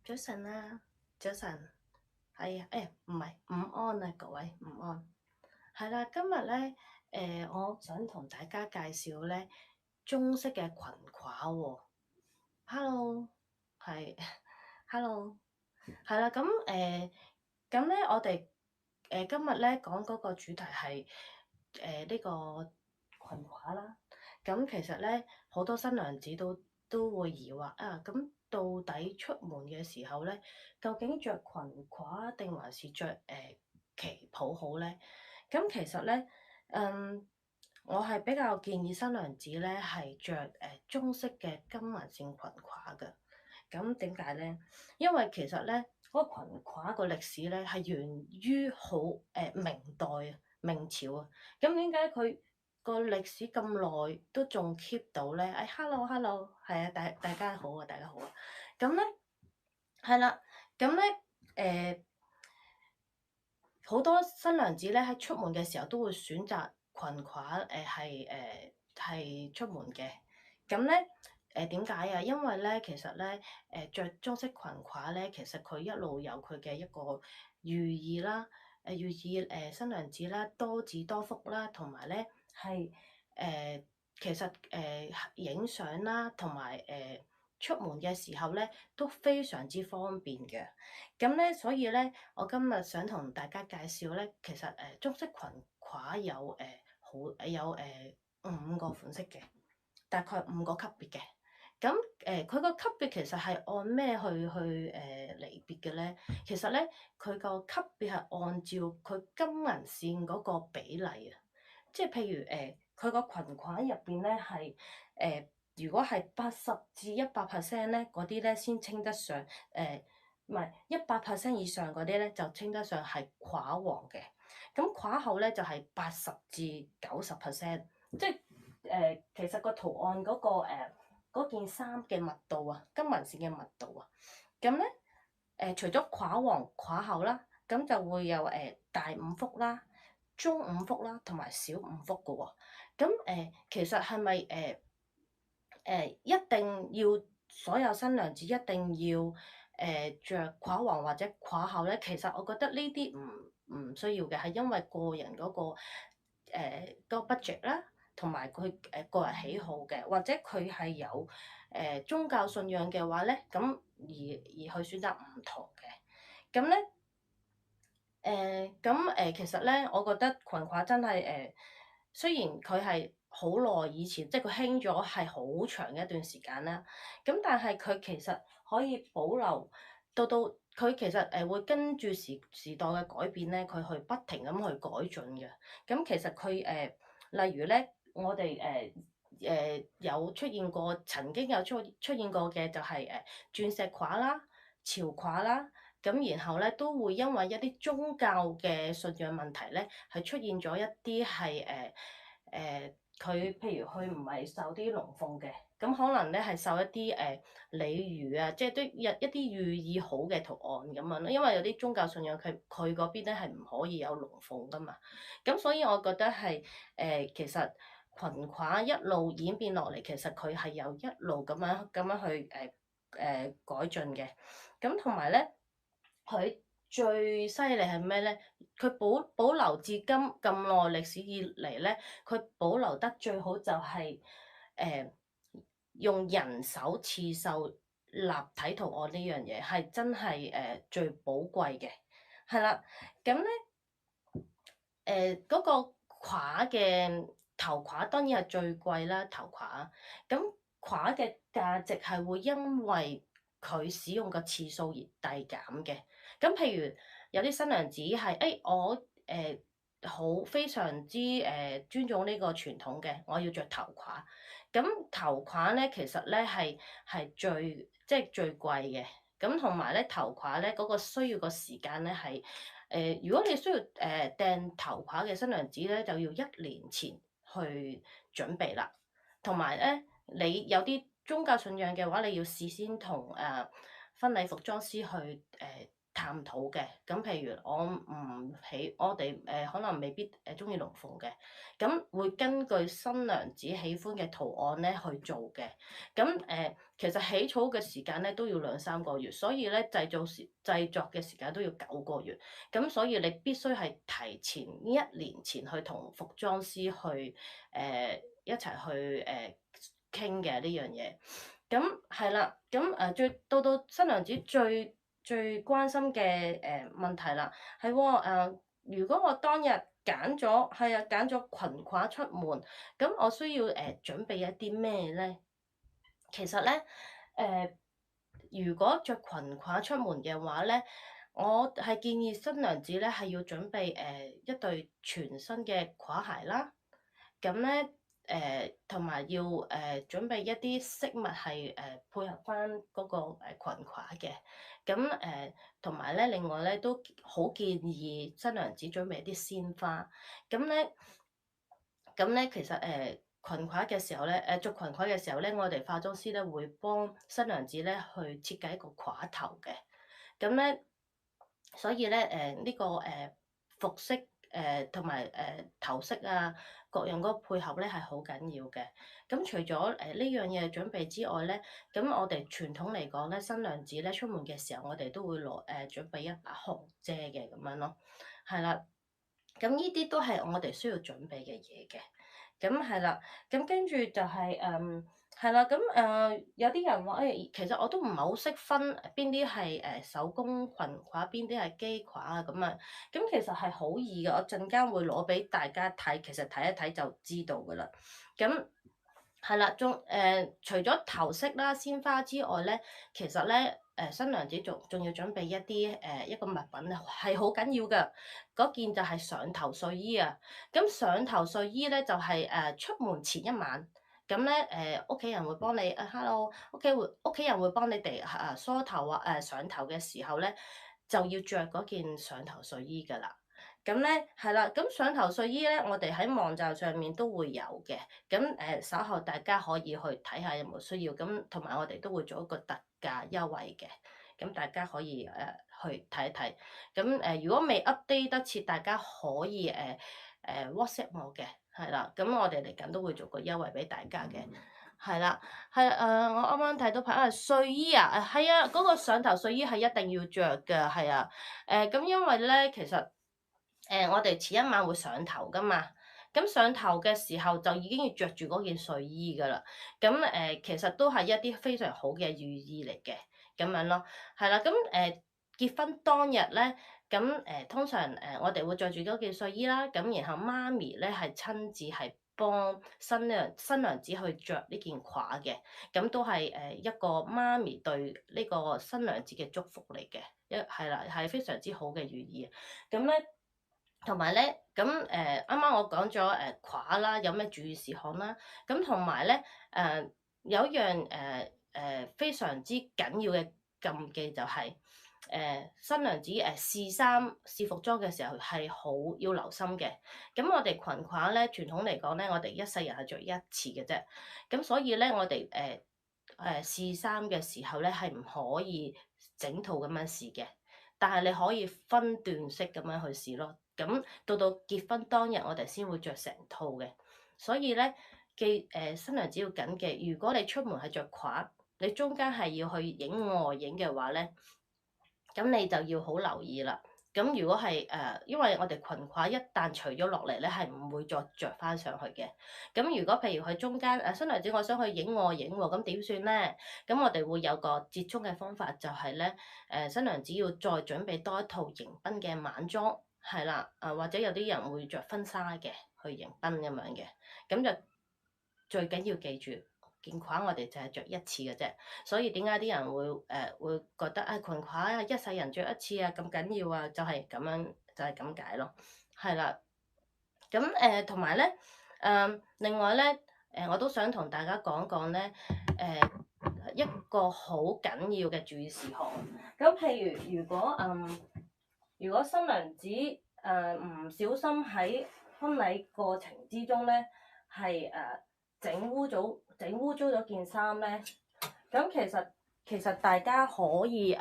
早晨啊，早晨，係啊，唔係午安啊，各位午安。係啦，今日咧，我想同大家介紹咧中式嘅裙褂喎。Hello，係，Hello，係啦，咁咧，我哋今日咧講嗰個主題係呢個裙褂啦。咁其實咧，好多新娘子都會疑惑啊，咁到底出門嘅時候咧，究竟着裙褂定還是着旗袍好咧？咁其實咧，嗯，我係比較建議新娘子咧係着中式嘅金銀線裙褂嘅。咁點解咧？因為其實咧，嗰個裙褂個歷史咧係源於好明代啊、明朝啊。咁點解佢個歷史咁耐都仲 keep 到咧？hello hello，係啊，大家好啊，大家好啊。咁咧係啦，咁咧好多新娘子咧喺出門嘅時候都會選擇裙褂，係出門嘅。咁咧點解啊？因為咧其實咧著中式裙褂咧，其實佢一路有佢嘅一個寓意啦，寓意新娘子啦多子多福啦，同埋咧係其實影相啦，同埋出門嘅時候咧都非常之方便嘅。咁咧，所以咧，我今日想同大家介紹咧，其實中式裙褂有五個款式嘅，大概五個級別嘅。咁佢個級別其實係按咩去離別嘅咧？其實咧，佢個級別係按照佢金銀線嗰個比例啊，即係譬如佢個裙褂入邊咧係如果係80至100%咧，嗰啲咧先稱得上唔係100%以上嗰啲咧，就稱得上係褂皇嘅。咁褂後咧就係80至90%，即係其實個圖案嗰件衫嘅密度啊，金銀線嘅密度啊。咁咧除咗褂皇褂後啦，咁就會有大五福啦、中五福啦同埋小五福嘅喎。咁其實係咪一定要所有新娘子一定要著褂皇或者褂後咧？其實我覺得呢啲唔需要嘅，係因為個人嗰個 budget 啦，同埋佢個人喜好嘅，或者佢係有宗教信仰嘅話咧，咁而去選擇唔同嘅。咁咧其實咧，我覺得裙褂真係雖然佢係好耐以前，即係佢興咗係好長嘅一段時間啦。咁但係佢其實可以保留到佢其實會跟住時代嘅改變咧，佢去不停咁去改進嘅。咁其實佢例如咧，我哋有出現過，曾經有出現過嘅就係鑽石褂啦、潮褂啦。咁然後咧都會因為一啲宗教嘅信仰問題咧，係出現咗一啲係佢譬如佢唔係受啲龍鳳嘅，咁可能咧係受一啲鯉魚啊，即係都有一啲寓意好嘅圖案咁樣咯。因為有啲宗教信仰佢嗰邊咧係唔可以有龍鳳噶嘛，咁所以我覺得係其實裙褂一路演變落嚟，其實佢係有一路咁樣去改進嘅。咁同埋咧。佢最犀利係咩咧？佢保留至今咁耐歷史以嚟咧，佢保留得最好就係用人手刺繡立體圖案呢樣嘢，係真係最寶貴嘅。係啦，咁咧嗰個褂嘅頭褂當然係最貴啦，頭褂。咁褂嘅價值係會因為佢使用嘅次數而遞減嘅。咁譬如有啲新娘子係我好非常之尊重呢個傳統嘅，我要着頭褂。咁頭褂咧其實咧係最貴嘅。咁同埋咧頭褂咧嗰個需要個時間咧係如果你需要訂頭褂嘅新娘子咧，就要1年前去準備啦。同埋咧，你有啲宗教信仰嘅話，你要事先同婚禮服裝師去探討嘅。咁譬如我哋可能未必中意龍鳳嘅，咁會根據新娘子喜歡嘅圖案咧去做嘅。咁其實起草嘅時間咧都要2-3個月，所以咧製作嘅時間都要9個月。咁所以你必須係提前1年前去同服裝師去一齊去傾嘅呢樣嘢。咁係啦，咁到新娘子最關心嘅問題啦，係喎。如果我當日揀咗裙褂出門，咁我需要準備一啲咩咧？其實咧如果着裙褂出門嘅話咧，我係建議新娘子咧係要準備一對全新嘅褂鞋啦。咁咧同埋要準備一啲飾物係配合翻嗰個裙褂嘅。咁同埋咧，另外咧都好建議新娘子準備一啲鮮花。咁咧其實裙褂嘅時候咧，着裙褂嘅時候咧，我哋化妝師咧會幫新娘子咧去設計一個褂頭嘅。咁咧，所以咧呢個服飾同埋頭飾啊，各樣嗰個配合咧係好緊要嘅。咁除咗呢樣嘢準備之外咧，咁我哋傳統嚟講咧，新娘子咧出門嘅時候，我哋都會準備一把紅遮嘅咁樣咯，係啦。咁呢啲都係我哋需要準備嘅嘢嘅。咁係啦，咁跟住就係係啦，咁有啲人話其實我都唔係好識分邊啲係手工裙褂，邊啲係機褂啊咁啊。咁其實係好易嘅，我陣間會攞俾大家睇，其實睇一睇就知道㗎啦。咁係啦，除咗頭飾啦、鮮花之外咧，其實咧新娘子仲要準備一個物品咧，係好緊要嘅。嗰件就係上頭睡衣啊。咁上頭睡衣咧就係出門前一晚，咁咧屋企人會幫你hello，屋企人會幫你哋梳頭啊上頭嘅時候咧，就要着嗰件上頭睡衣㗎啦。咁咧係啦，咁上頭睡衣咧，我哋喺網站上面都會有嘅。咁稍後大家可以去睇下有冇需要，咁同埋我哋都會做一個特價優惠嘅。咁大家可以去睇一睇。咁如果未 update 得切，大家可以WhatsApp 我嘅，係啦。咁我哋嚟緊都會做個優惠俾大家嘅，係啦。我啱啱睇到睡衣啊，係啊，嗰個上頭睡衣係一定要着嘅，係啊。咁因為咧，其實我哋前一晚會上頭噶嘛，咁上頭嘅時候就已經要着住嗰件睡衣噶啦。咁其實都係一啲非常好嘅寓意嚟嘅，咁樣咯，係啦。咁結婚當日咧，咁通常我哋會着住嗰件睡衣啦，咁然後媽咪咧係親自係幫新娘子去着呢件褂嘅，咁都係一個媽咪對呢個新娘子嘅祝福嚟嘅，係啦，係非常之好嘅寓意。咁咧。同埋咧，咁啱啱我講咗褂啦，有咩注意事項啦？咁同埋咧有一樣非常之緊要嘅禁忌就係新娘子試衫試服裝嘅時候係好要留心嘅。咁我哋裙褂咧傳統嚟講咧，我哋一世人係着一次嘅啫。咁所以咧，我哋試衫嘅時候咧係唔可以整套咁樣試嘅，但係你可以分段式咁樣去試咯。咁到結婚當日，我哋先會着成套嘅。所以咧，新娘子要緊記，如果你出門係着褂，你中間係要去影外影嘅話咧，咁你就要好留意啦。咁如果係因為我哋裙褂一旦除咗落嚟咧，係唔會再着翻上去嘅。咁如果譬如佢中間新娘子我想去影外影喎，咁點算咧？咁我哋會有個折衷嘅方法，就係咧新娘子要再準備多一套迎賓嘅晚裝。係啦，或者有啲人會着婚紗嘅去迎賓咁樣嘅，咁就最緊要記住件褂我哋就係着一次嘅啫。所以點解啲人會覺得裙褂一世人着一次啊咁緊要啊？就係咁樣，就係咁解咯。係啦，咁同埋咧另外咧我都想同大家講講咧一個好緊要嘅注意事項。咁譬如如果新娘子唔小心喺婚禮過程之中咧，係整污糟咗件衫咧，咁其實大家可以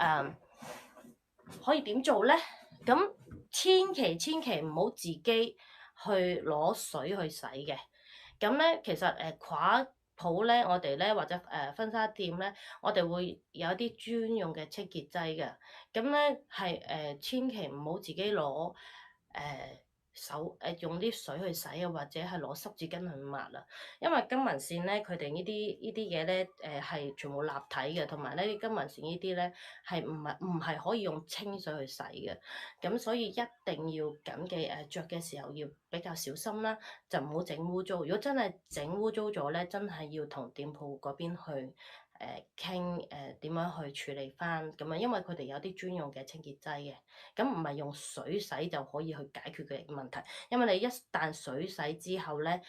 可以點做咧？咁千祈唔好自己去攞水去洗嘅。咁咧其實跨鋪咧，我哋咧或者婚紗店咧，我哋會有一啲專用嘅清潔劑嘅。咁咧係千祈唔好自己攞用啲水去洗啊，或者係攞濕紙巾去抹啊。因為金紋線咧，佢哋呢啲嘢咧，係全部立體嘅，同埋咧金紋線呢啲咧係唔係可以用清水去洗嘅。咁所以一定要緊記着嘅時候要比較小心啦，就唔好整污糟。如果真係整污糟咗咧，真係要同店鋪嗰邊去傾點樣去處理翻咁啊，因為佢哋有啲專用嘅清潔劑嘅，咁唔係用水洗就可以去解決嘅問題，因為你一旦水洗之後咧，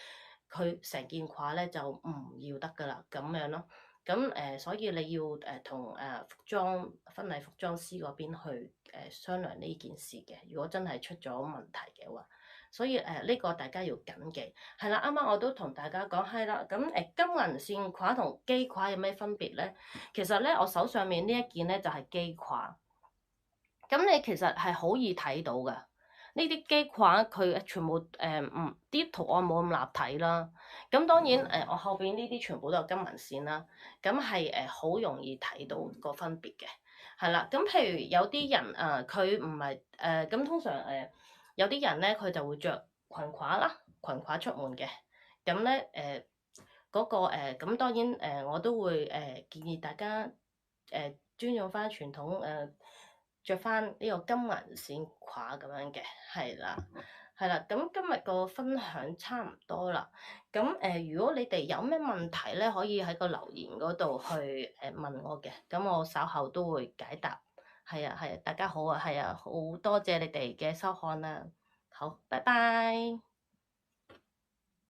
佢成件褂咧就唔要得噶啦，咁樣咯。咁所以你要同婚禮服裝師嗰邊去商量呢件事嘅。如果真係出咗問題嘅話，所以呢個大家要緊記。係啦，啱啱我都同大家講係啦。咁金銀線褂同機褂有咩分別咧？其實咧，我手上面呢一件咧就係機褂。咁你其實係好易睇到㗎。呢啲機褂佢全部唔啲圖案冇咁立體啦。咁當然我後邊呢啲全部都有金銀線啦。咁係好容易睇到個分別嘅。係啦，咁譬如有啲人佢唔係咁通常有啲人咧佢就會着裙褂啦，裙褂出門嘅。咁咧嗰個咁當然我都會建議大家尊重翻傳統着翻呢個金銀線褂咁樣嘅，係啦，係啦。咁今日個分享差唔多啦。咁如果你哋有咩問題咧，可以喺個留言嗰度去問我嘅，咁我稍後都會解答。係啊，係啊，大家好啊，係啊，好多謝你哋嘅收看啊，好，拜拜。